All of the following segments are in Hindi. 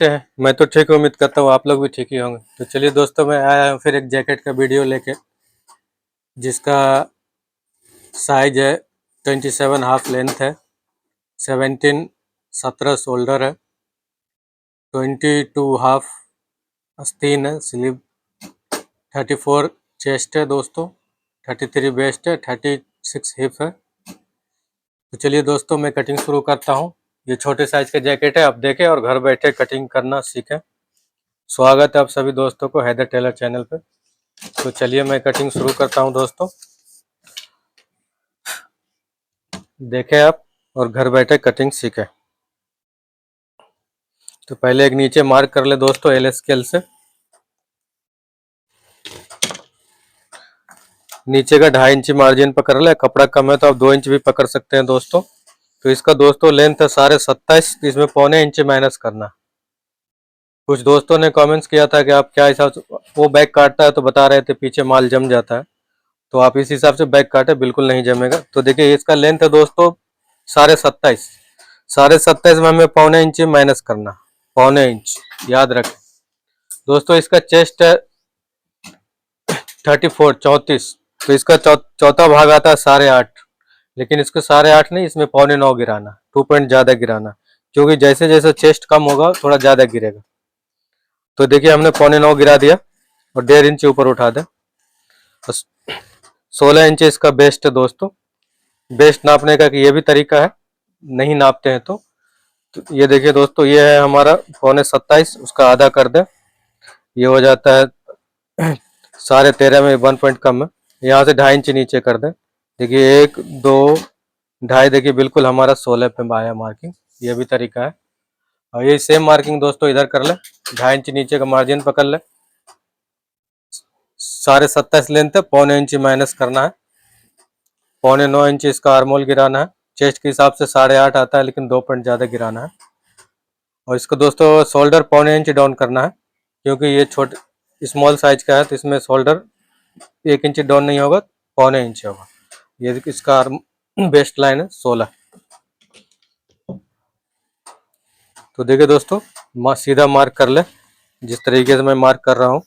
मैं तो ठीक हूँ, उम्मीद करता हूँ आप लोग भी ठीक ही होंगे। तो चलिए दोस्तों, मैं आया हूँ फिर एक जैकेट का वीडियो लेके, जिसका साइज है 27 हाफ लेंथ है, 17 17 शोल्डर है, 22 हाफ आस्तीन है, स्लीव 34 चेस्ट है दोस्तों, 33 वेस्ट है, 36 हिप है। तो चलिए दोस्तों, मैं कटिंग शुरू करता हूँ। ये छोटे साइज के जैकेट है, आप देखें और घर बैठे कटिंग करना सीखें। स्वागत है आप सभी दोस्तों को हैदर टेलर चैनल पे। तो चलिए मैं कटिंग शुरू करता हूँ दोस्तों, देखें आप और घर बैठे कटिंग सीखें। तो पहले एक नीचे मार्क कर ले दोस्तों एल स्केल से। नीचे का 2.5 इंच मार्जिन पकड़ ले, कपड़ा कम है तो आप 2 इंच भी पकड़ सकते हैं दोस्तों। तो इसका दोस्तों लेंथ है 27.5, इसमें पौने इंच माइनस करना। कुछ दोस्तों ने कमेंट्स किया था कि आप क्या हिसाब से वो बैक काटता है, तो बता रहे थे पीछे माल जम जाता है, तो आप इस हिसाब से बैक काटे, बिल्कुल नहीं जमेगा। तो देखिए इसका लेंथ है दोस्तों 27.5, 27.5 में हमें पौने इंच माइनस करना, पौने इंच याद रखें दोस्तों। इसका चेस्ट है 34 तो इसका चौथा भाग आता है 8.5, लेकिन इसको 8.5 नहीं, इसमें पौने 9 गिराना, 2 पॉइंट ज्यादा गिराना, क्योंकि जैसे जैसे चेस्ट कम होगा थोड़ा ज्यादा गिरेगा। तो देखिए हमने पौने 9 गिरा दिया और 1.5 इंच ऊपर उठा दे। 16 इंच इसका बेस्ट है दोस्तों। बेस्ट नापने का कि ये भी तरीका है, नहीं नापते हैं तो ये देखिए दोस्तों, ये है हमारा पौने 27, उसका आधा कर दे, ये हो जाता है 13.5 में 1 पॉइंट कम है। यहाँ से 2.5 इंच नीचे कर दे, देखिए 1 2 2.5, देखिए बिल्कुल हमारा 16 पे आया मार्किंग, ये भी तरीका है। और ये सेम मार्किंग दोस्तों इधर कर ले, 2.5 इंच नीचे का मार्जिन पकड़ ले, 27.5 लेंथ है, पौने इंच माइनस करना है, पौने 9 इंच इसका आर्मोल गिराना है। चेस्ट के हिसाब से 8.5 आता है, लेकिन 2 पॉइंट ज़्यादा गिराना है। और इसको दोस्तों शोल्डर पौने इंच डाउन करना है, क्योंकि ये छोटे स्मॉल साइज का है, तो इसमें शोल्डर 1 इंच डाउन नहीं होगा, पौने इंच होगा। ये इसका बेस्ट लाइन है 16। तो देखिए दोस्तों, सीधा मार्क कर ले जिस तरीके से मैं मार्क कर रहा हूँ।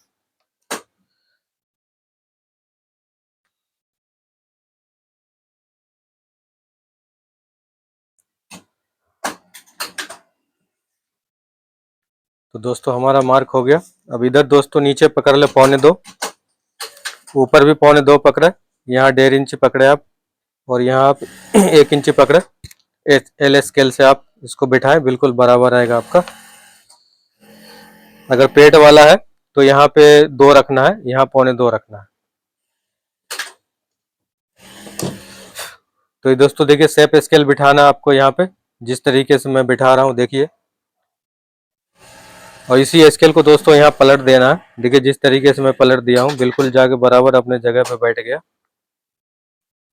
तो दोस्तों हमारा मार्क हो गया। अब इधर दोस्तों नीचे पकड़ ले पौने 2, ऊपर भी पौने 2 पकड़े, यहाँ 1.5 इंच पकड़े आप, और यहाँ आप 1 इंच पकड़े। एल स्केल से आप इसको बिठाएं, बिल्कुल बराबर आएगा आपका। अगर पेट वाला है तो यहाँ पे 2 रखना है, यहाँ पौने 2 रखना है। तो ये दोस्तों देखिए सेप स्केल बिठाना आपको यहाँ पे, जिस तरीके से मैं बिठा रहा हूँ देखिए, और इसी स्केल को दोस्तों यहाँ पलट देना है। देखिए जिस तरीके से मैं पलट दिया हूँ, बिल्कुल जाके बराबर अपने जगह पे बैठ गया।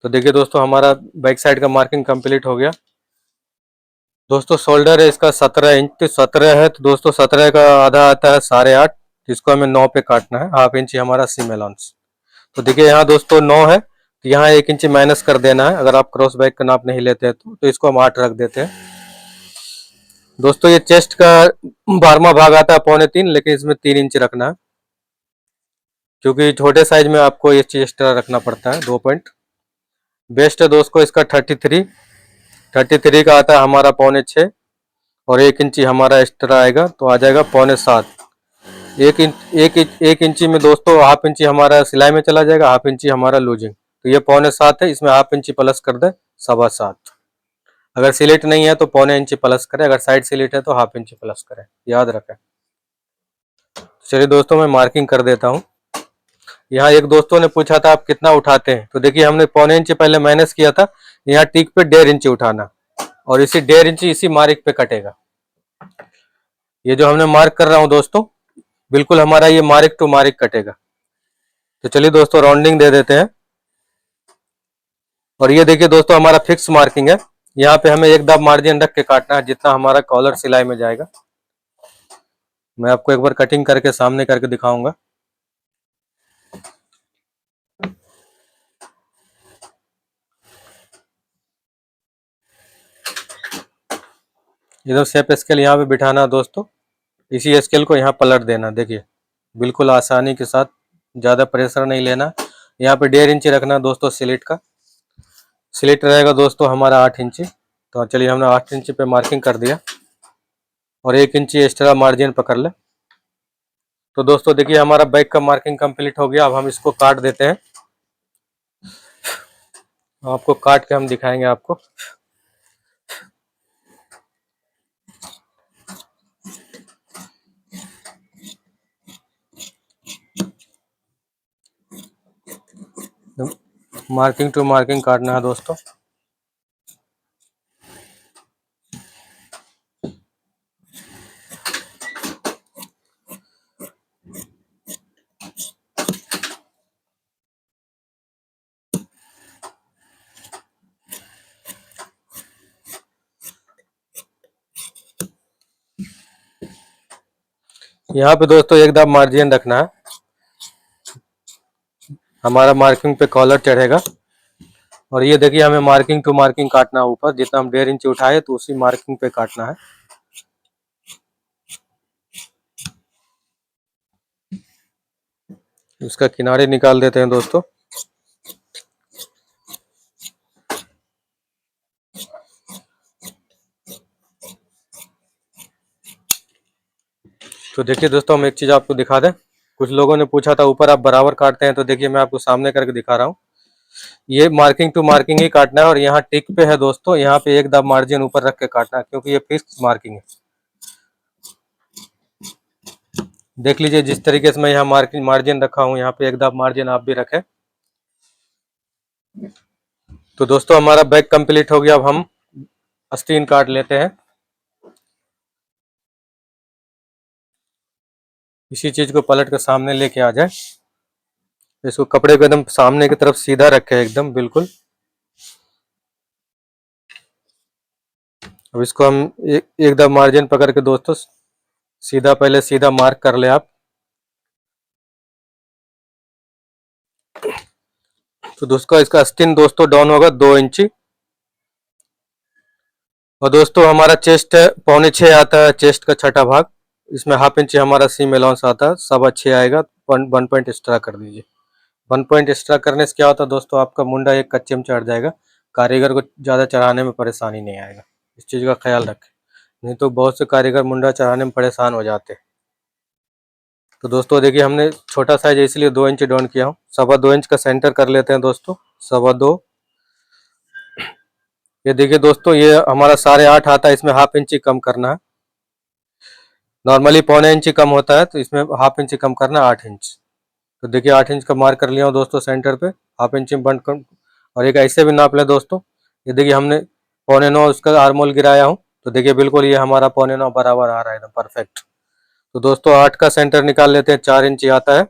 तो देखिए दोस्तों हमारा बैक साइड का मार्किंग कंप्लीट हो गया। दोस्तों शोल्डर है इसका 17 इंच, तो 17 है तो दोस्तों 17 का आधा आता है 8.5, जिसको हमें 9 पे काटना है, हाफ इंच हमारा सीम अलाउंस। तो देखिए यहाँ दोस्तों 9 है, तो यहाँ 1 इंच माइनस कर देना है। अगर आप क्रॉस बैक का नाप नहीं लेते हैं तो इसको हम 8 रख देते हैं। दोस्तों ये चेस्ट का 12वां भाग आता है पौने 3, लेकिन इसमें 3 इंच रखना है, क्योंकि छोटे साइज में आपको ये चेस्ट रखना पड़ता है 2 पॉइंट। बेस्ट है दोस्तों इसका 33 का आता है हमारा पौने 6, और 1 इंची हमारा एक्स्ट्रा आएगा, तो आ जाएगा पौने 7। 1 इंची में दोस्तों हाफ इंची हमारा सिलाई में चला जाएगा, हाफ इंची हमारा लूजिंग। तो ये पौने 7 है, इसमें हाफ इंची प्लस कर दे 7.25। अगर सिलेट नहीं है तो पौने इंची प्लस करें, अगर साइड सिलेट है तो हाफ इंची प्लस करें, याद रखें। चलिए दोस्तों मैं मार्किंग कर देता हूँ। यहाँ एक दोस्तों ने पूछा था आप कितना उठाते हैं, तो देखिए हमने पौने इंची पहले माइनस किया था, यहाँ टिक पे 1.5 इंची उठाना, और इसी 1.5 इंची इसी मार्क पे कटेगा। ये जो हमने मार्क कर रहा हूँ दोस्तों, बिल्कुल हमारा ये मार्क टू मार्क कटेगा। तो चलिए दोस्तों राउंडिंग दे देते हैं। और ये देखिए दोस्तों हमारा फिक्स मार्किंग है, यहाँ पे हमें एक दाब मार्जिन रख के काटना है, जितना हमारा कॉलर सिलाई में जाएगा। मैं आपको एक बार कटिंग करके सामने करके दिखाऊंगा। इधर शेप स्केल यहाँ पे बिठाना है दोस्तों, इसी स्केल को यहाँ पलट देना। देखिए बिल्कुल आसानी के साथ, ज़्यादा प्रेशर नहीं लेना। यहाँ पे 1.5 इंची रखना दोस्तों स्लिट का। स्लिट रहेगा दोस्तों हमारा 8 इंची। तो चलिए हमने 8 इंची पे मार्किंग कर दिया और 1 इंची एक्स्ट्रा मार्जिन पकड़ ले। तो दोस्तों देखिए हमारा बैक का मार्किंग कंप्लीट हो गया। अब हम इसको काट देते हैं। आपको काट के हम दिखाएंगे आपको। मार्किंग टू मार्किंग काटना है दोस्तों। यहाँ पे दोस्तों एकदम मार्जिन रखना है। हमारा मार्किंग पे कॉलर चढ़ेगा और ये देखिए हमें मार्किंग टू मार्किंग काटना है ऊपर। जितना हम 1.5 इंच उठाए तो उसी मार्किंग पे काटना है। इसका किनारे निकाल देते हैं दोस्तों। तो देखिए दोस्तों हम एक चीज आपको दिखा दें। कुछ लोगों ने पूछा था ऊपर आप बराबर काटते हैं, तो देखिए मैं आपको सामने करके दिखा रहा हूँ। ये मार्किंग टू मार्किंग ही काटना है और यहाँ टिक पे है दोस्तों, यहाँ पे एक दाब मार्जिन ऊपर रख के काटना है क्योंकि ये फिक्स मार्किंग है। देख लीजिए जिस तरीके से मैं यहाँ मार्किंग मार्जिन रखा हूँ, यहाँ पे एक दाब मार्जिन आप भी रखें। तो दोस्तों हमारा बैक कंप्लीट हो गया। अब हम आस्तीन काट लेते हैं। इसी चीज को पलट के सामने लेके आ जाए। इसको कपड़े को एकदम सामने की तरफ सीधा रखे एकदम बिल्कुल। अब इसको हम एकदम मार्जिन पकड़ के दोस्तों सीधा, पहले सीधा मार्क कर ले आप। तो दोस्तों इसका आस्तीन दोस्तों डाउन होगा 2 इंची। और दोस्तों हमारा चेस्ट 5.25 आता है, चेस्ट का छठा भाग। इसमें 1/2 इंची हमारा सीम अलाउंस आता है, 6.25 आएगा। 1 पॉइंट एक्स्ट्रा कर दीजिए। 1 पॉइंट एक्स्ट्रा करने से क्या होता है दोस्तों, आपका मुंडा एक कच्चे में चढ़ जाएगा। कारीगर को ज़्यादा चढ़ाने में परेशानी नहीं आएगा। इस चीज़ का ख्याल रखें, नहीं तो बहुत से कारीगर मुंडा चढ़ाने में परेशान हो जाते हैं। तो दोस्तों देखिए हमने छोटा साइज इसलिए 2 इंच डाउन किया हूँ। 2.25 इंच का सेंटर कर लेते हैं दोस्तों। 2.25। ये देखिए दोस्तों ये हमारा 8.5 आता है, इसमें 1/2 इंची कम करना है। नॉर्मली 1.25 इंची कम होता है, तो इसमें 1/2 इंची कम करना है, 8 इंच। तो देखिए 8 इंच का मार्क कर लिया हूँ दोस्तों सेंटर पे। 1/2 इंची में बंद कर और एक ऐसे भी नाप लें दोस्तों। ये देखिए हमने 8.25 उसका आर्मोल गिराया हूँ। तो देखिए बिल्कुल ये हमारा 8.25 बराबर आ रहा है एकदम परफेक्ट। तो दोस्तों 8 का सेंटर निकाल लेते हैं। 4 इंची आता है,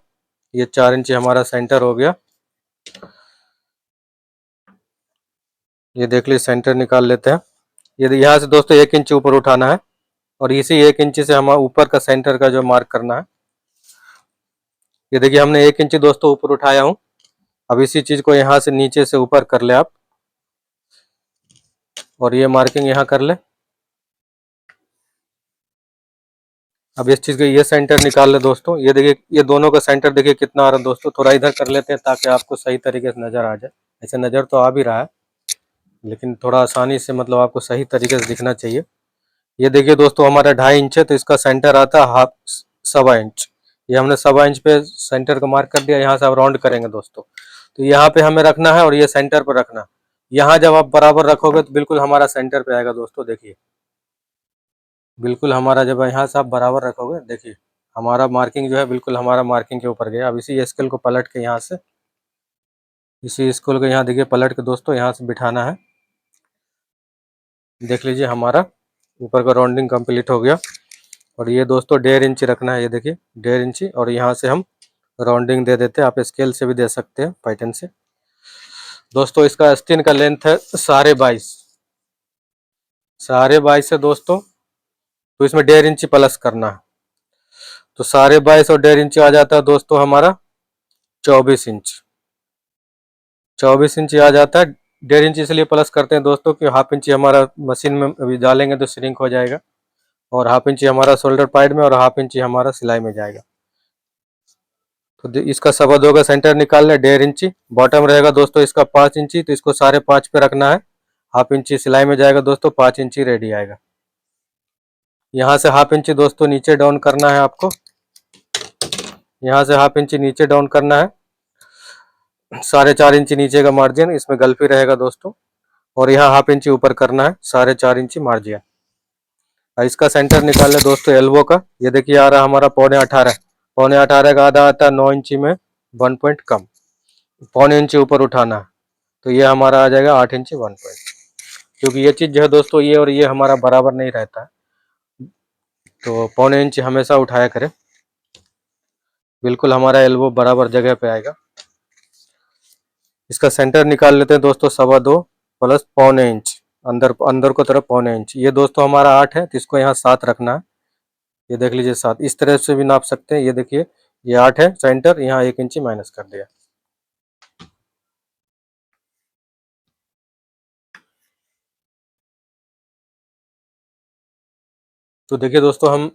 ये 4 इंची हमारा सेंटर हो गया। ये देख लीजिए सेंटर निकाल लेते हैं। ये यहाँ से दोस्तों 1 इंच ऊपर उठाना है और इसी 1 इंची से हमारा ऊपर का सेंटर का जो मार्क करना है। ये देखिए हमने 1 इंची दोस्तों ऊपर उठाया हूँ। अब इसी चीज को यहाँ से नीचे से ऊपर कर ले आप और ये मार्किंग यहाँ कर ले। अब इस चीज का ये सेंटर निकाल ले दोस्तों। ये देखिए ये दोनों का सेंटर देखिए कितना आ रहा है दोस्तों। थोड़ा इधर कर लेते हैं ताकि आपको सही तरीके से नजर आ जाए। ऐसे नजर तो आ भी रहा है, लेकिन थोड़ा आसानी से मतलब आपको सही तरीके से दिखना चाहिए। ये देखिए दोस्तों हमारा 2.5 इंच है, तो इसका सेंटर आता है 1/2 इंच। ये हमने 1/2 इंच पे सेंटर को मार्क कर दिया। यहाँ से आप राउंड करेंगे दोस्तों, तो यहाँ पे हमें रखना है और ये सेंटर पर रखना। यहाँ जब आप बराबर रखोगे तो बिल्कुल हमारा सेंटर पे आएगा दोस्तों। देखिए बिल्कुल हमारा जब यहाँ से आप बराबर रखोगे, देखिए हमारा मार्किंग जो है बिल्कुल हमारा मार्किंग के ऊपर गया। अब इसी स्केल को पलट के यहाँ से, इसी स्केल को यहाँ देखिए पलट के दोस्तों यहाँ से बिठाना है। देख लीजिए हमारा ऊपर का राउंडिंग कंप्लीट हो गया। और ये दोस्तों 1.5 इंची रखना है। ये देखिए 1.5 इंची और यहाँ से हम राउंडिंग दे देते हैं। आप स्केल से भी दे सकते हैं, पैटर्न से। दोस्तों इसका आस्तीन का लेंथ है 22.5। 22.5 है दोस्तों, तो इसमें 1.5 इंची प्लस करना है। तो 22.5 और 1.5 इंची आ जाता है दोस्तों हमारा 24 इंच। 24 इंची आ जाता है। 1.5 इंची इसलिए प्लस करते हैं दोस्तों कि 1/2 इंची हमारा मशीन में अभी डालेंगे तो श्रिंक हो जाएगा। और हाफ इंची हमारा शोल्डर पाइड में और हाफ इंची हमारा सिलाई में जाएगा। तो इसका 2.25 का सेंटर निकाल ले, 1.5 इंची बॉटम रहेगा दोस्तों इसका 5 इंची, तो इसको 5.5 पे रखना है। हाफ इंची सिलाई में जाएगा दोस्तों, 5 इंची रेडी आएगा। यहाँ से हाफ इंची दोस्तों नीचे डाउन करना है आपको, यहाँ से हाफ इंची नीचे डाउन करना है। 4.5 इंची नीचे का मार्जिन इसमें गल्फी रहेगा दोस्तों, और यहाँ हाफ इंची ऊपर करना है, 4.5 इंची मार्जिन। इसका सेंटर निकाल ले दोस्तों एल्बो का, ये देखिए आ रहा हमारा 18.5, 18.5 का आधा आता है 9 इंची में 1 पॉइंट कम, 0.25 इंची ऊपर उठाना है, तो ये हमारा आ जाएगा 8 इंची 1 पॉइंट। क्योंकि ये चीज़ जो है दोस्तों ये और ये हमारा बराबर नहीं रहता है, तो 0.25 इंची हमेशा उठाया करें, बिल्कुल हमारा एल्बो बराबर जगह पे आएगा। इसका सेंटर निकाल लेते हैं दोस्तों 2.25 प्लस 0.25 इंच, अंदर अंदर को तरफ 0.25 इंच। ये दोस्तों हमारा 8 है, तो इसको यहाँ 7 रखना है। ये देख लीजिए 7, इस तरह से भी नाप सकते हैं। ये देखिए ये 8 है सेंटर, यहाँ 1 इंची माइनस कर दिया। तो देखिए दोस्तों हम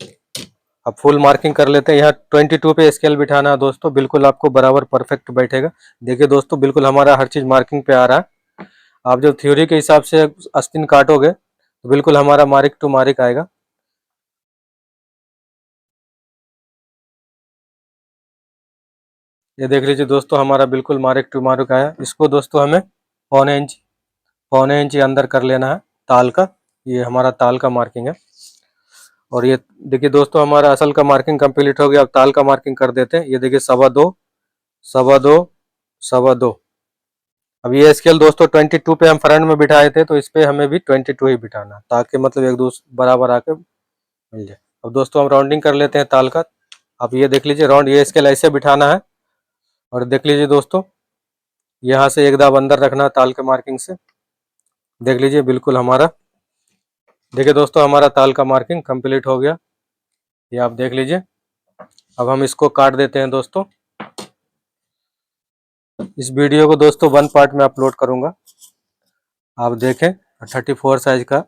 अब फुल मार्किंग कर लेते हैं। यहाँ 22 पे स्केल बिठाना है दोस्तों, बिल्कुल आपको बराबर परफेक्ट बैठेगा। देखिए दोस्तों बिल्कुल हमारा हर चीज़ मार्किंग पे आ रहा है। आप जब थ्योरी के हिसाब से आस्तीन काटोगे तो बिल्कुल हमारा मार्क टू मार्क आएगा। ये देख लीजिए दोस्तों हमारा बिल्कुल मार्क टू मार्क आया। इसको दोस्तों हमें 0.25 इंच अंदर कर लेना है ताल का। ये हमारा ताल का मार्किंग है। और ये देखिए दोस्तों हमारा असल का मार्किंग कंप्लीट हो गया। अब ताल का मार्किंग कर देते हैं। ये देखिए 2.25, 2.25, 2.25। अब ये स्केल दोस्तों 22 पे हम फ्रंट में बिठाए थे, तो इस पे हमें भी 22 ही बिठाना, ताकि मतलब एक दूसरे बराबर आके मिल जाए। अब दोस्तों हम राउंडिंग कर लेते हैं ताल का। अब ये देख लीजिए राउंड, ये स्केल ऐसे बिठाना है। और देख लीजिए दोस्तों यहाँ से एक दाब अंदर रखना है ताल के मार्किंग से। देख लीजिए बिल्कुल हमारा, देखिए दोस्तों हमारा ताल का मार्किंग कंप्लीट हो गया। ये आप देख लीजिए। अब हम इसको काट देते हैं दोस्तों। इस वीडियो को दोस्तों 1 पार्ट में अपलोड करूंगा, आप देखें। 34 साइज का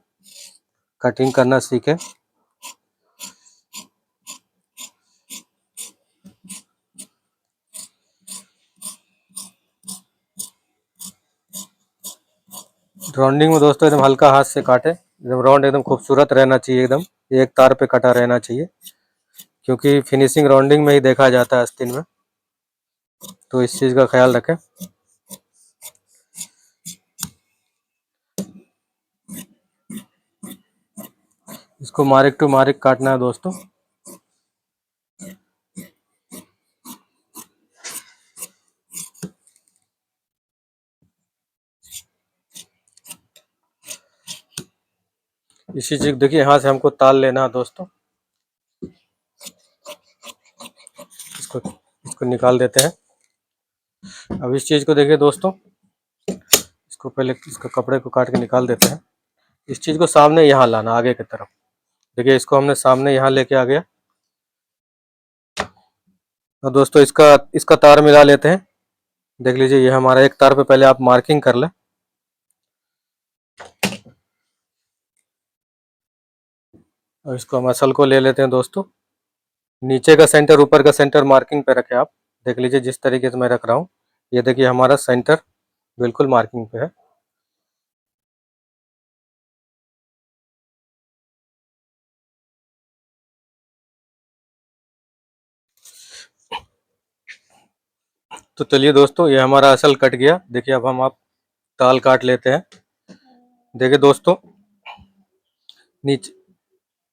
कटिंग करना सीखें। राउंडिंग में दोस्तों एकदम हल्का हाथ से काटे, एकदम राउंड एकदम खूबसूरत रहना चाहिए, एकदम एक तार पे कटा रहना चाहिए, क्योंकि फिनिशिंग राउंडिंग में ही देखा जाता है आस्तीन में, तो इस चीज़ का ख्याल रखें। इसको मार्क टू मार्क काटना है दोस्तों। इसी चीज देखिए यहाँ से हमको ताल लेना है दोस्तों। इसको इसको निकाल देते हैं। अब इस चीज को देखिए दोस्तों, इसको पहले इसको कपड़े को काट के निकाल देते हैं। इस चीज को सामने यहाँ लाना आगे की तरफ। देखिए इसको हमने सामने यहाँ लेके आ गया। और दोस्तों इसका इसका तार मिला लेते हैं। देख लीजिए ये हमारा एक तार पे पहले आप मार्किंग कर लें। और इसको हम असल को ले लेते हैं दोस्तों। नीचे का सेंटर ऊपर का सेंटर मार्किंग पे रखे आप। देख लीजिए जिस तरीके से मैं रख रहा हूँ, ये देखिए हमारा सेंटर बिल्कुल मार्किंग पे है। तो चलिए दोस्तों ये हमारा असल कट गया। देखिए अब हम आप ताल काट लेते हैं। देखिए दोस्तों नीचे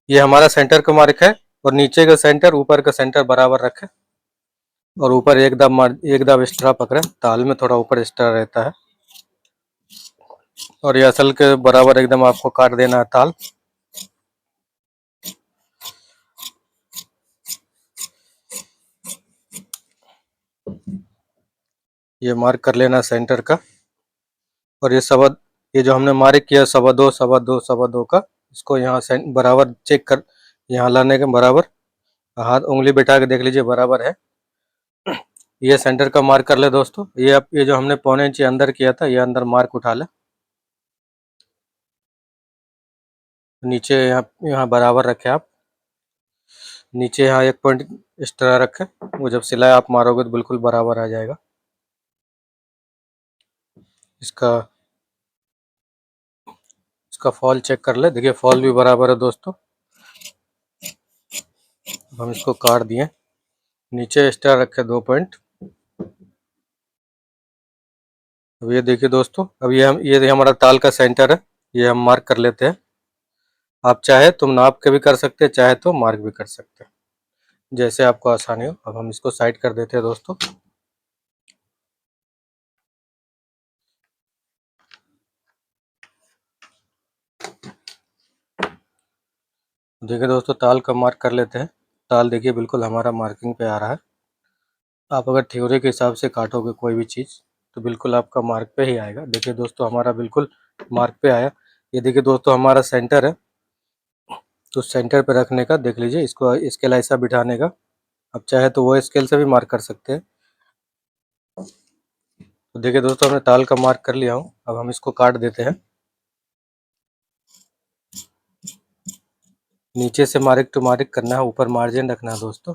ये हमारा सेंटर का मार्क है, और नीचे का सेंटर ऊपर का सेंटर बराबर रखे, और ऊपर एक दाब एक्स्ट्रा पकड़े। ताल में थोड़ा ऊपर एक्स्ट्रा रहता है, और ये असल के बराबर एकदम आपको काट देना है ताल। ये मार्क कर लेना सेंटर का। और ये जो हमने मार्क किया 2.25, 2.25, 2.25 का, इसको यहाँ से बराबर चेक कर, यहाँ लाने के बराबर हाथ उंगली बैठा के देख लीजिए बराबर है। ये सेंटर का मार्क कर ले दोस्तों। ये जो हमने 0.25 इंच अंदर किया था, ये अंदर मार्क उठा ले। नीचे यहाँ यहाँ बराबर रखें आप, नीचे यहाँ 1 पॉइंट एक्स्ट्रा रखें, वो जब सिलाई आप मारोगे तो बिल्कुल बराबर आ जाएगा। इसका इसका फॉल चेक कर ले, देखिए फॉल भी बराबर है दोस्तों। अब हम इसको काट दिए, नीचे एक्स्ट्रा रखे 2 पॉइंट। अब ये देखिए दोस्तों, अब ये हमारा ताल का सेंटर है, ये हम मार्क कर लेते हैं। आप चाहे तो नाप के भी कर सकते हैं, चाहे तो मार्क भी कर सकते हैं, जैसे आपको आसानी हो। अब हम इसको साइड कर देते हैं दोस्तों। देखिए दोस्तों, ताल का मार्क कर लेते हैं। ताल देखिए बिल्कुल हमारा मार्किंग पे आ रहा है। आप अगर थ्योरी के हिसाब से काटोगे कोई भी चीज़ तो बिल्कुल आपका मार्क पे ही आएगा। देखिए दोस्तों, हमारा बिल्कुल मार्क पे आया। ये देखिए दोस्तों, हमारा सेंटर है, तो सेंटर पे रखने का देख लीजिए, इसको स्केल ऐसा बिठाने का। अब चाहे तो वो स्केल से भी मार्क कर सकते हैं। तो देखिए दोस्तों, हमने ताल का मार्क कर लिया हूँ। अब हम इसको काट देते हैं। नीचे से मार्क टू मार्क करना है, ऊपर मार्जिन रखना है दोस्तों,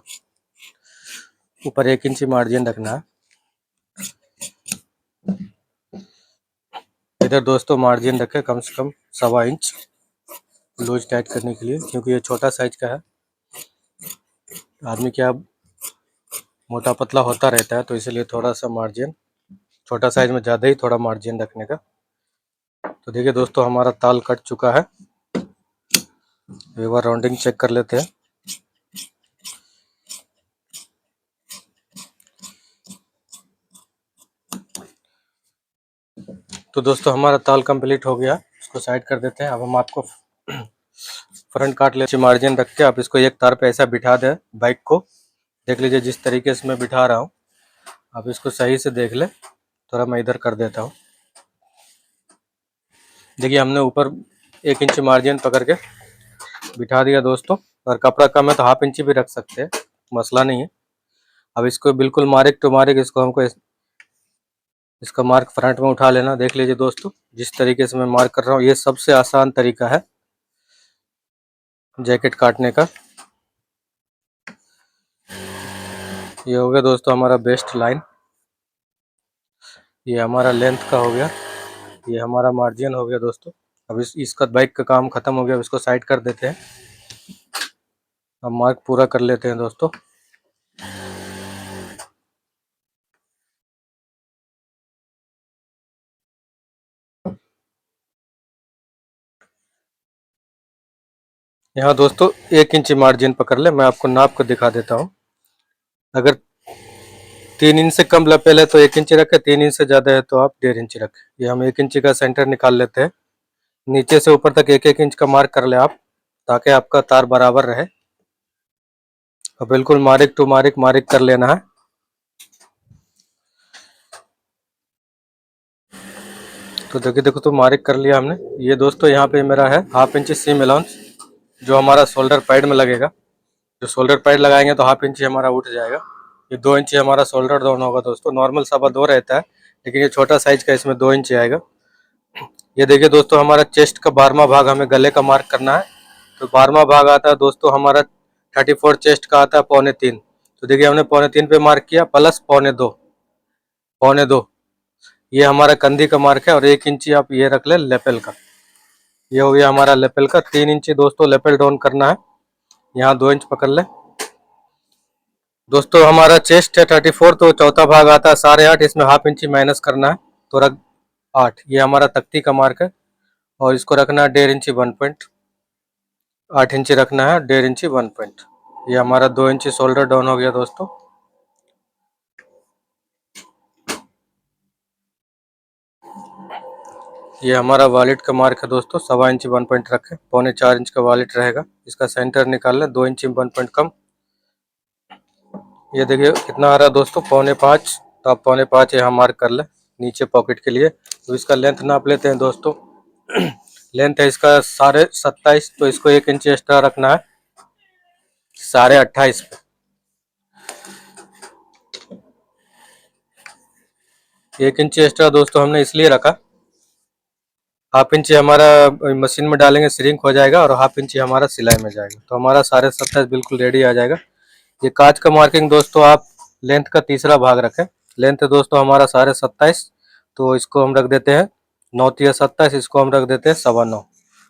ऊपर 1 इंच मार्जिन रखना है। इधर दोस्तों मार्जिन रखें कम से कम 1.25 इंच लूज टाइट करने के लिए, क्योंकि ये छोटा साइज का है। आदमी क्या मोटा पतला होता रहता है, तो इसलिए थोड़ा सा मार्जिन, छोटा साइज में ज़्यादा ही थोड़ा मार्जिन रखने का। तो देखिए दोस्तों, हमारा ताल कट चुका है। एक बार राउंडिंग चेक कर लेते हैं। तो दोस्तों, हमारा ताल कंप्लीट हो गया, इसको साइड कर देते हैं। अब हम आपको फ्रंट काट लेते हैं। मार्जिन रख के आप इसको एक तार पे ऐसा बिठा दें बाइक को। देख लीजिए जिस तरीके से मैं बिठा रहा हूँ, आप इसको सही से देख ले। थोड़ा मैं इधर कर देता हूँ। देखिए हमने ऊपर 1 इंच मार्जिन पकड़ के बिठा दिया दोस्तों। अगर कपड़ा कम है तो 1/2 इंच भी रख सकते हैं, मसला नहीं है। अब इसको बिल्कुल मार्क टू मार्क इसको हमको इसका मार्क फ्रंट में उठा लेना। देख लीजिए दोस्तों, जिस तरीके से मैं मार्क कर रहा हूँ, ये सबसे आसान तरीका है जैकेट काटने का। ये हो गया दोस्तों हमारा बेस्ट लाइन। ये हमारा लेंथ का हो गया, ये हमारा मार्जिन हो गया दोस्तों। अब इसका बाइक का काम खत्म हो गया। अब इसको साइड कर देते हैं। अब मार्क पूरा कर लेते हैं दोस्तों। यहाँ दोस्तों 1 इंच मार्जिन पकड़ ले, मैं आपको नाप कर दिखा देता हूँ। अगर 3 इंच से कम लपेल है तो 1 इंच रखे, 3 इंच से ज़्यादा है तो आप 1.5 इंच रखें। ये हम 1 इंच का सेंटर निकाल लेते हैं। नीचे से ऊपर तक 1-1 इंच का मार्क कर ले आप, ताकि आपका तार बराबर रहे। और बिल्कुल मार्क टू मार्क कर लेना है। तो देखो तो मार्क कर लिया हमने। ये दोस्तों यहाँ पे मेरा है 1/2 इंच सीम अलाउंस, जो हमारा शोल्डर पैड में लगेगा। जो शोल्डर पैड लगाएंगे तो 1/2 इंच हमारा उठ जाएगा। ये 2 इंच हमारा शोल्डर डाउन होगा दोस्तों। नॉर्मल 2.25 रहता है, लेकिन ये छोटा साइज का, इसमें 2 इंच आएगा। ये देखिए दोस्तों, हमारा चेस्ट का 12वां भाग हमें गले का मार्क करना है। तो 12वां भाग आता है दोस्तों हमारा 34, चेस्ट का आता है 3.25। तो देखिए हमने 3.25 पे मार्क किया, प्लस 2.25, 2.25 ये हमारा कंधी का मार्क है। और 1 इंची आप ये रख ले लेपल का। ये हो गया हमारा लेपल का। 3 इंची दोस्तों लेपल डाउन करना है। यहाँ 2 इंच पकड़ ले दोस्तों। हमारा चेस्ट है 34, तो चौथा भाग आता है 8.5, इसमें 1/2 इंची माइनस करना है, तो रख 8। ये हमारा तख्ती का मार्क है। और इसको रखना है 1.5 इंची 1 पॉइंट, 8 इंची रखना है 1.5 इंची 1 पॉइंट। ये हमारा 2 इंची शोल्डर डाउन हो गया दोस्तों। ये हमारा वॉलेट का मार्क है दोस्तों, 1.25 इंची 1 पॉइंट रखें, 3.25 इंच का वॉलेट रहेगा। इसका सेंटर निकाल लें, 2 इंची 1 पॉइंट कम। ये देखिए कितना आ रहा है दोस्तों, 4.25। तो आप 4.25 यहाँ मार्क कर लें नीचे पॉकेट के लिए। तो इसका लेंथ नाप लेते हैं दोस्तों। लेंथ है इसका 27.5, तो इसको 1 इंच एक्स्ट्रा रखना है, 28.5 पे। 1 इंच एक्स्ट्रा दोस्तों हमने इसलिए रखा ½ इंच हमारा मशीन में डालेंगे श्रिंक हो जाएगा और ½ इंच हमारा सिलाई में जाएगा। तो हमारा 27.5 बिल्कुल रेडी आ जाएगा। ये कांच का मार्किंग दोस्तों आप लेंथ का तीसरा भाग रखें। लेंथ है दोस्तों हमारा 27.5, तो इसको हम रख देते हैं 9×3 = 27, इसको हम रख देते हैं 9.25।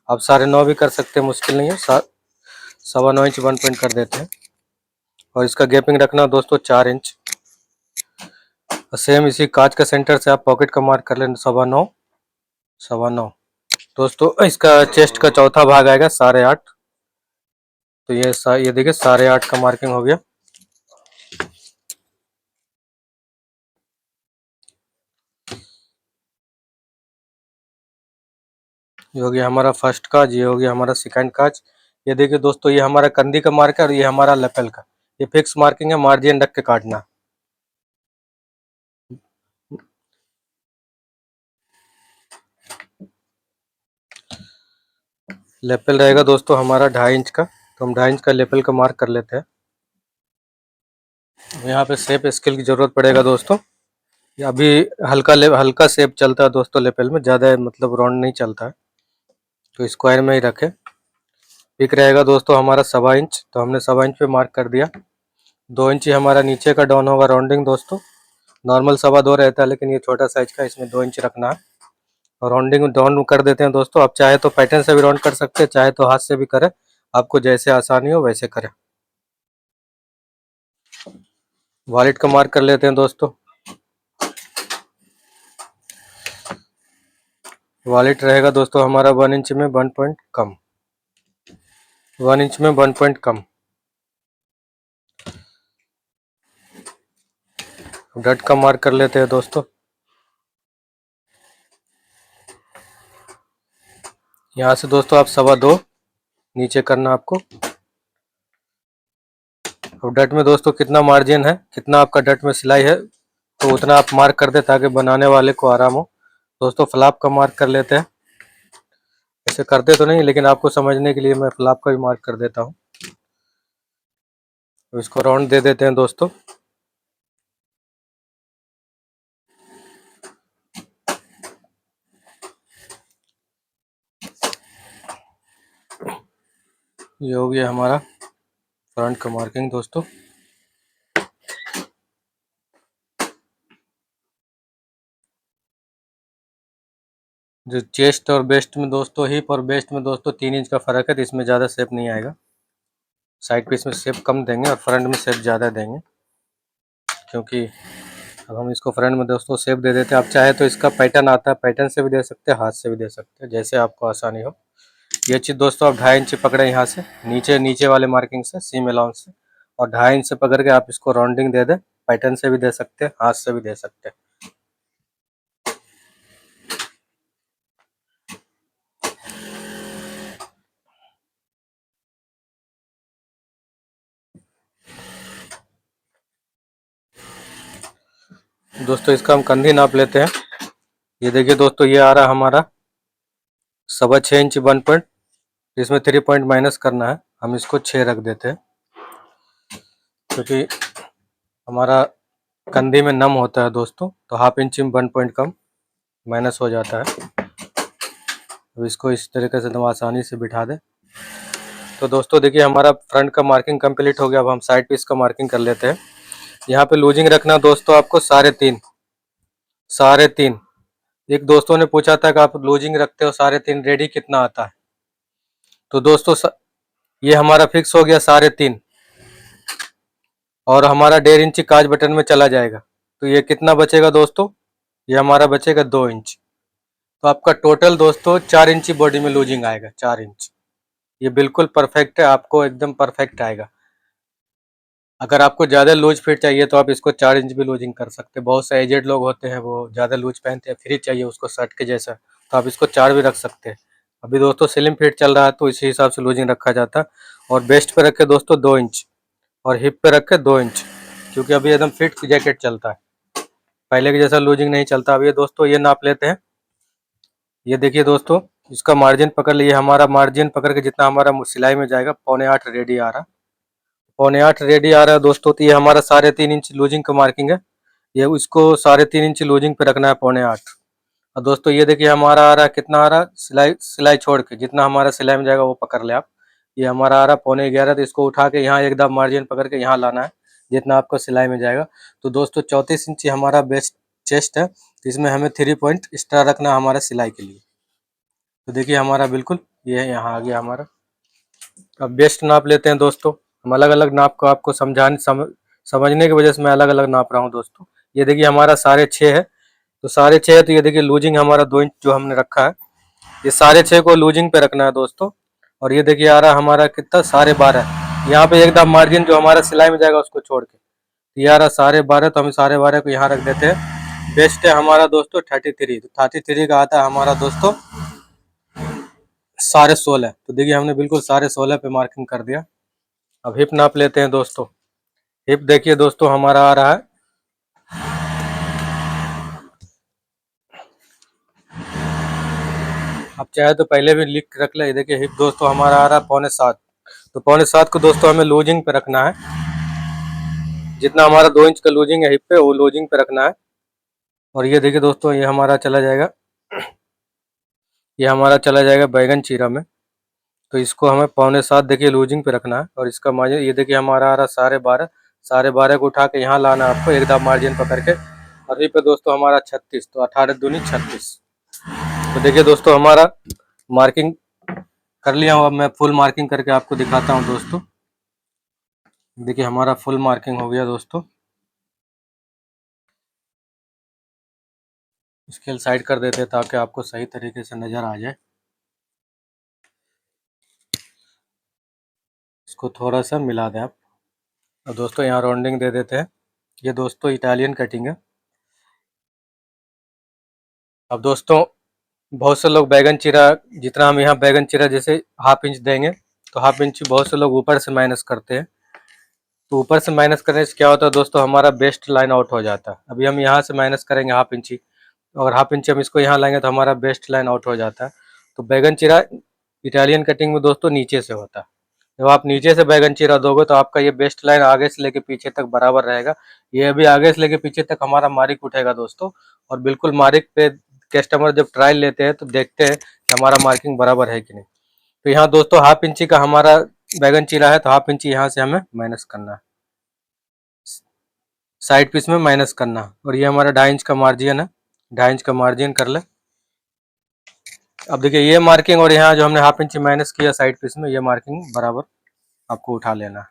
आप 9.5 भी कर सकते हैं, मुश्किल नहीं है। 9.25 इंच 1 पॉइंट कर देते हैं और इसका गैपिंग रखना दोस्तों 4 इंच। सेम इसी कांच का सेंटर से आप पॉकेट का मार्क कर लें 9.25, 9.25। दोस्तों इसका चेस्ट का चौथा भाग आएगा 8.5। तो ये देखिए 8.5 का मार्किंग हो गया। ये हो गया हमारा फर्स्ट काज, ये हो गया हमारा सेकंड काज। ये देखिए दोस्तों ये हमारा कंधी का मार्क है और ये हमारा लेपल का। ये फिक्स मार्किंग है, मार्जिन रख के काटना। लेपल रहेगा दोस्तों हमारा 2.5 इंच का, तो हम 2.5 इंच का लेपल का मार्क कर लेते हैं। यहाँ पे शेप स्केल की जरूरत पड़ेगा दोस्तों। ये अभी हल्का शेप चलता है दोस्तों लेपल में, ज़्यादा मतलब राउंड नहीं चलता है, तो स्क्वायर में ही रखें। पिक रहेगा दोस्तों हमारा 1.25 इंच, तो हमने 1.25 इंच पे मार्क कर दिया। 2 इंच ही हमारा नीचे का डाउन होगा राउंडिंग दोस्तों। नॉर्मल 2.25 रहता है, लेकिन ये छोटा साइज का, इसमें 2 इंच रखना है। और राउंडिंग डाउन कर देते हैं दोस्तों। आप चाहे तो पैटर्न से भी राउंड कर सकते हैं, चाहे तो हाथ से भी करें, आपको जैसे आसानी हो वैसे करें। वॉलेट का मार्क कर लेते हैं दोस्तों। वॉलेट रहेगा दोस्तों हमारा 1 इंच में 1 पॉइंट कम, 1 इंच में 1 पॉइंट कम। डट का मार्क कर लेते हैं दोस्तों। यहाँ से दोस्तों आप 2.25 नीचे करना आपको। अब डट में दोस्तों कितना मार्जिन है, कितना आपका डट में सिलाई है, तो उतना आप मार्क कर दे ताकि बनाने वाले को आराम हो। दोस्तों फ्लाप का मार्क कर लेते हैं। ऐसे करते तो नहीं, लेकिन आपको समझने के लिए मैं फ्लाप का भी मार्क कर देता हूँ। तो इसको राउंड दे देते हैं दोस्तों। ये हो गया हमारा फ्रंट का मार्किंग दोस्तों। जो चेस्ट और बेस्ट में दोस्तों, हिप और बेस्ट में दोस्तों 3 इंच का फर्क है, तो इसमें ज़्यादा शेप नहीं आएगा। साइड पे इसमें शेप कम देंगे और फ्रंट में शेप ज़्यादा देंगे, क्योंकि अब हम इसको फ्रंट में दोस्तों शेप दे देते हैं। आप चाहे तो इसका पैटर्न आता है, पैटर्न से भी दे सकते हैं, हाथ से भी दे सकते हैं, जैसे आपको आसानी हो। ये चीज़ दोस्तों आप 2.5 इंच पकड़े यहाँ से, नीचे वाले मार्किंग से, सीम अलाउंस से, और 2.5 इंच से पकड़ के आप इसको राउंडिंग दे दें। पैटर्न से भी दे सकते हैं, हाथ से भी दे सकते हैं। दोस्तों इसका हम कंधी नाप लेते हैं। ये देखिए दोस्तों ये आ रहा हमारा 6.25 इंच 1 पॉइंट, इसमें 3 पॉइंट माइनस करना है, हम इसको 6 रख देते हैं, क्योंकि हमारा कंधी में नम होता है दोस्तों, तो ½ इंच में 1 पॉइंट कम माइनस हो जाता है। अब इसको इस तरीके से एकदम आसानी से बिठा दें। तो दोस्तों देखिए हमारा फ्रंट का मार्किंग कंप्लीट हो गया। अब हम साइड पीस का मार्किंग कर लेते हैं। यहाँ पे लूजिंग रखना दोस्तों आपको 3.5, 3.5। एक दोस्तों ने पूछा था कि आप लूजिंग रखते हो 3.5, रेडी कितना आता है? तो दोस्तों ये हमारा फिक्स हो गया 3.5, और हमारा 1.5 इंच काज बटन में चला जाएगा। तो ये कितना बचेगा दोस्तों? ये हमारा बचेगा 2 इंच। तो आपका टोटल दोस्तों 4 इंची बॉडी में लूजिंग आएगा, 4 इंच। ये बिल्कुल परफेक्ट है, आपको एकदम परफेक्ट आएगा। अगर आपको ज़्यादा लूज फिट चाहिए तो आप इसको 4 इंच भी लूजिंग कर सकते हैं। बहुत से एजेड लोग होते हैं, वो ज़्यादा लूज पहनते हैं, फ्री चाहिए उसको शर्ट के जैसा, तो आप इसको 4 भी रख सकते हैं। अभी दोस्तों स्लिम फिट चल रहा है, तो इसी हिसाब से लूजिंग रखा जाता है। और बेस्ट पे रखे दोस्तों 2 इंच, और हिप पे रखे 2 इंच, क्योंकि अभी एकदम फिट जैकेट चलता है, पहले के जैसा लूजिंग नहीं चलता। अभी दोस्तों ये नाप लेते हैं। ये देखिए दोस्तों इसका मार्जिन पकड़ लिए, हमारा मार्जिन पकड़ के जितना हमारा सिलाई में जाएगा 7.25 रेडी आ रहा, 7.25 रेडी आ रहा है दोस्तों। तो ये हमारा 3.5 इंच लूजिंग का मार्किंग है, ये उसको 3.5 इंच लूजिंग पे रखना है 7.25। और दोस्तों ये देखिए हमारा आ रहा है, कितना आ रहा है, सिलाई सिलाई छोड़ के जितना हमारा सिलाई में जाएगा वो पकड़ ले आप। ये हमारा आ रहा है 11:15, तो इसको उठा के यहाँ एकदम मार्जिन पकड़ के यहाँ लाना है जितना आपको सिलाई में जाएगा। तो दोस्तों 34 इंची हमारा बेस्ट चेस्ट है, तो इसमें हमें 3 पॉइंट एक्स्ट्रा रखना है हमारा सिलाई के लिए। तो देखिए हमारा बिल्कुल ये यहाँ आ गया हमारा। अब बेस्ट नाप लेते हैं दोस्तों। हम अलग अलग नाप को आपको समझने की वजह से मैं अलग अलग नाप रहा हूँ दोस्तों। ये देखिए हमारा 6.5 है, तो 6.5 है, तो ये देखिए लूजिंग हमारा 2 इंच जो हमने रखा है, ये 6.5 को लूजिंग पे रखना है दोस्तों। और ये देखिए आ रहा हमारा कितना 12.5, यहाँ पे एकदम मार्जिन जो हमारा सिलाई में जाएगा उसको छोड़ के, तो ये आ रहा 12.5, तो हम 12.5 को यहाँ रख देते हैं। बेस्ट है हमारा दोस्तों 33, तो 33 का आता है हमारा दोस्तों 16.5। तो देखिए हमने बिल्कुल 16.5 पे मार्किंग कर दिया। अब हिप नाप लेते हैं दोस्तों। हिप देखिए दोस्तों हमारा आ रहा है, आप चाहे तो पहले भी लिख रख ले। देखिए हिप दोस्तों हमारा आ रहा है 6.25, तो 6.25 को दोस्तों हमें लूजिंग पे रखना है। जितना हमारा 2 इंच का लूजिंग है हिप पे, वो लूजिंग पे रखना है। और ये देखिए दोस्तों ये हमारा चला जाएगा, ये हमारा चला जाएगा बैगन चीरा में, तो इसको हमें 6.25 देखिए लूजिंग पे रखना है। और इसका मार्जिन ये देखिए हमारा आ रहा 12.5, 12.5 को उठा के यहाँ लाना है आपको एकदम मार्जिन पकड़ के। और ये पे दोस्तों हमारा 36, तो 18 दूनी 36। तो देखिए दोस्तों हमारा मार्किंग कर लिया हूँ। अब मैं फुल मार्किंग करके आपको दिखाता हूँ दोस्तों। देखिए हमारा फुल मार्किंग हो गया दोस्तों। स्केल साइड कर देते हैं ताकि आपको सही तरीके से नज़र आ जाए। इसको थोड़ा सा मिला दें आप। और दोस्तों यहाँ राउंडिंग दे देते हैं। ये दोस्तों इटालियन कटिंग है। अब दोस्तों बहुत से लोग बैगन चीरा, जितना हम यहाँ बैगन चीरा जैसे ½ इंच देंगे, तो ½ इंच बहुत से लोग ऊपर से माइनस करते हैं। तो ऊपर से माइनस करने से क्या होता है दोस्तों, हमारा बेस्ट लाइन आउट हो जाता है। अभी हम यहाँ से माइनस करेंगे ½ इंची, और ½ इंची हम इसको यहाँ लाएंगे तो हमारा बेस्ट लाइन आउट हो जाता है। तो बैगन चीरा इटालियन कटिंग में दोस्तों नीचे से होता है। जब आप नीचे से बैगन चीरा दोगे तो आपका ये बेस्ट लाइन आगे से लेके पीछे तक बराबर रहेगा। ये अभी आगे से लेके पीछे तक हमारा मार्क उठेगा दोस्तों। और बिल्कुल मार्क पे कस्टमर जब ट्रायल लेते हैं तो देखते हैं कि हमारा मार्किंग बराबर है कि नहीं। तो यहाँ दोस्तों ½ इंची का हमारा बैगन चीरा है, तो ½ इंची यहाँ से हमें माइनस करना है, साइड पीस में माइनस करना है। और ये हमारा 2.5 इंच का मार्जिन है, 2.5 इंच का मार्जिन कर ले। अब देखिए ये मार्किंग और यहाँ जो हमने ½ इंची माइनस किया साइड पीस में, ये मार्किंग बराबर आपको उठा लेना है।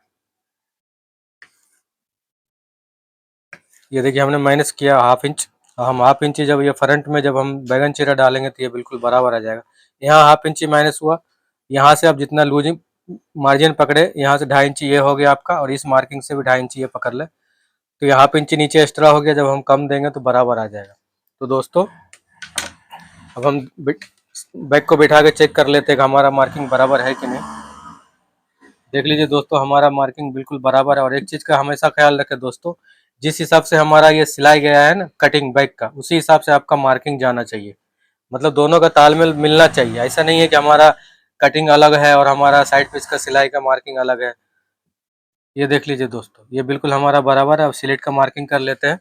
ये देखिए हमने माइनस किया ½ इंच। हम ½ इंची जब ये फ्रंट में जब हम बैगन चीरा डालेंगे तो ये बिल्कुल बराबर आ जाएगा। यहाँ ½ इंची माइनस हुआ, यहाँ से आप जितना लूजिंग मार्जिन पकड़े, यहाँ से 2.5 इंची ये हो गया आपका, और इस मार्किंग से भी 2.5 इंची ये पकड़ ले, तो ये ½ इंची नीचे एक्स्ट्रा हो गया। जब हम कम देंगे तो बराबर आ जाएगा। तो दोस्तों अब हम बैग को बिठा के चेक कर लेते हैं कि हमारा मार्किंग बराबर है कि नहीं। देख लीजिए दोस्तों हमारा मार्किंग बिल्कुल बराबर है। और एक चीज़ का हमेशा ख्याल रखें दोस्तों, जिस हिसाब से हमारा ये सिलाई गया है ना कटिंग बैग का, उसी हिसाब से आपका मार्किंग जाना चाहिए। मतलब दोनों का तालमेल मिलना चाहिए। ऐसा नहीं है कि हमारा कटिंग अलग है और हमारा साइड पीस का सिलाई का मार्किंग अलग है। ये देख लीजिए दोस्तों ये बिल्कुल हमारा बराबर है। अब स्लिट का मार्किंग कर लेते हैं।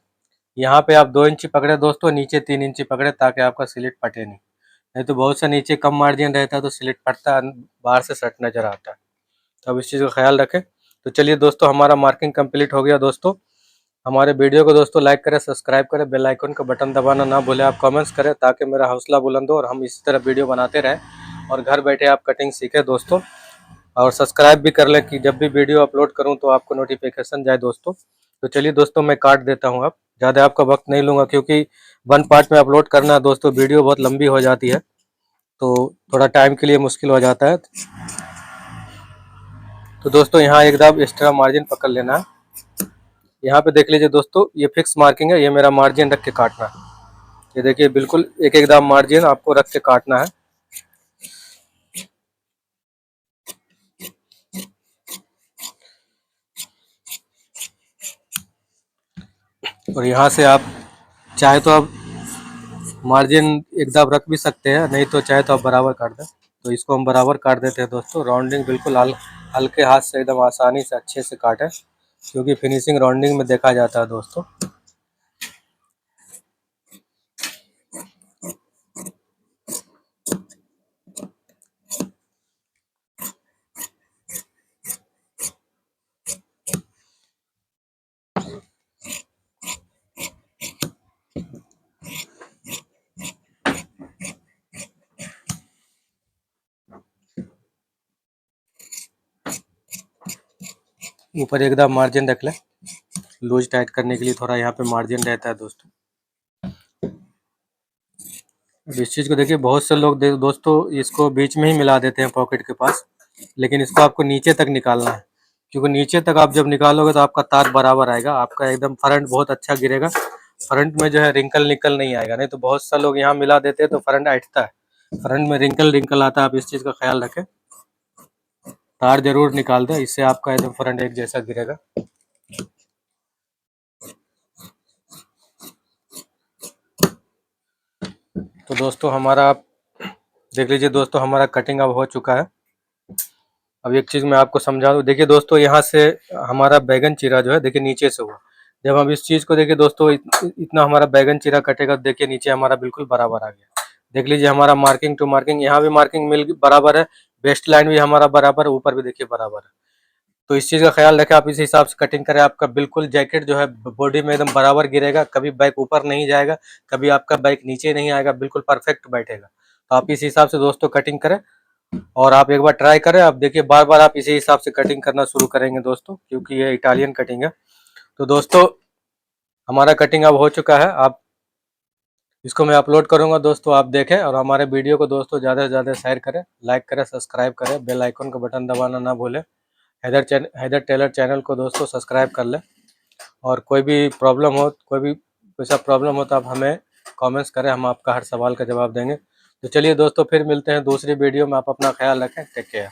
यहाँ पे आप 2 इंची पकड़े दोस्तों, नीचे 3 इंची पकड़े, ताकि आपका स्लिट फटे नहीं। नहीं तो बहुत सा नीचे कम मार्जिन रहता है तो स्लिट फटता है, बाहर से सट नजर आता है। तो अब इस चीज़ का ख्याल रखें। तो चलिए दोस्तों हमारा मार्किंग कंप्लीट हो गया दोस्तों। हमारे वीडियो को दोस्तों लाइक करें, सब्सक्राइब करें, बेल आइकन का बटन दबाना ना भूलें। आप कमेंट्स करें ताकि मेरा हौसला बुलंद हो और हम इसी तरह वीडियो बनाते रहें और घर बैठे आप कटिंग सीखें दोस्तों। और सब्सक्राइब भी कर लें कि जब भी वीडियो अपलोड करूं तो आपको नोटिफिकेशन जाए दोस्तों। तो चलिए दोस्तों मैं काट देता हूं। अब ज़्यादा आपका वक्त नहीं लूँगा क्योंकि 1 पार्ट में अपलोड करना है दोस्तों, वीडियो बहुत लंबी हो जाती है तो थोड़ा टाइम के लिए मुश्किल हो जाता है। तो दोस्तों यहाँ एकदम एक्स्ट्रा मार्जिन पकड़ लेना है। यहाँ पे देख लीजिए दोस्तों ये फिक्स मार्किंग है, ये मेरा मार्जिन रख के काटना है। ये देखिए बिल्कुल एक एक दाम मार्जिन आपको रख के काटना है। और यहाँ से आप चाहे तो आप मार्जिन एकदम रख भी सकते हैं, नहीं तो चाहे तो आप बराबर काट दें। तो इसको हम बराबर काट देते हैं दोस्तों। राउंडिंग बिल्कुल हल्के हाथ से एकदम आसानी से अच्छे से काटें, क्योंकि फिनिशिंग राउंडिंग में देखा जाता है दोस्तों। ऊपर एकदम मार्जिन रख लें, लूज टाइट करने के लिए थोड़ा यहाँ पे मार्जिन रहता है दोस्तों। अब इस चीज़ को देखिए, बहुत से लोग दोस्तों इसको बीच में ही मिला देते हैं पॉकेट के पास, लेकिन इसको आपको नीचे तक निकालना है, क्योंकि नीचे तक आप जब निकालोगे तो आपका तार बराबर आएगा, आपका एकदम फ्रंट बहुत अच्छा गिरेगा, फ्रंट में जो है रिंकल निकल नहीं आएगा। नहीं तो बहुत सा लोग यहाँ मिला देते हैं तो फ्रंट अटता है, फ्रंट में रिंकल आता है। आप इस चीज़ का ख्याल रखें, तार जरूर निकाल दें, इससे आपका एकदम फ्रंट एक जैसा गिरेगा। तो दोस्तों हमारा देख लीजिए दोस्तों, हमारा कटिंग अब हो चुका है। अब एक चीज़ मैं आपको समझा दूँ, देखिए दोस्तों, यहाँ से हमारा बैगन चीरा जो है देखिए नीचे से हुआ। जब हम इस चीज़ को देखिए दोस्तों, इतना हमारा बैगन चीरा कटेगा, देखिए नीचे हमारा बिल्कुल बराबर आ गया। देख लीजिए हमारा मार्किंग टू मार्किंग, यहाँ भी मार्किंग मिल बराबर है, वेस्ट लाइन भी हमारा बराबर है, ऊपर भी देखिए बराबर है। तो इस चीज़ का ख्याल रखें, आप इस हिसाब से कटिंग करें, आपका बिल्कुल जैकेट जो है बॉडी में एकदम बराबर गिरेगा, कभी बैक ऊपर नहीं जाएगा, कभी आपका बैक नीचे नहीं आएगा, बिल्कुल परफेक्ट बैठेगा। तो आप इस हिसाब से दोस्तों कटिंग करें, और आप एक बार ट्राई करें। आप देखिए बार बार आप इसी हिसाब से कटिंग करना शुरू करेंगे दोस्तों, क्योंकि ये इटालियन कटिंग है। तो दोस्तों हमारा कटिंग अब हो चुका है, आप इसको मैं अपलोड करूंगा दोस्तों, आप देखें, और हमारे वीडियो को दोस्तों ज़्यादा से ज़्यादा शेयर करें, लाइक करें, सब्सक्राइब करें, बेल आइकन का बटन दबाना ना भूलें। हैदर टेलर चैनल को दोस्तों सब्सक्राइब कर लें, और कोई भी प्रॉब्लम हो, कोई भी ऐसा प्रॉब्लम हो तो आप हमें कमेंट्स करें, हम आपका हर सवाल का जवाब देंगे। तो चलिए दोस्तों, फिर मिलते हैं दूसरी वीडियो में, आप अपना ख्याल रखें, टेक केयर।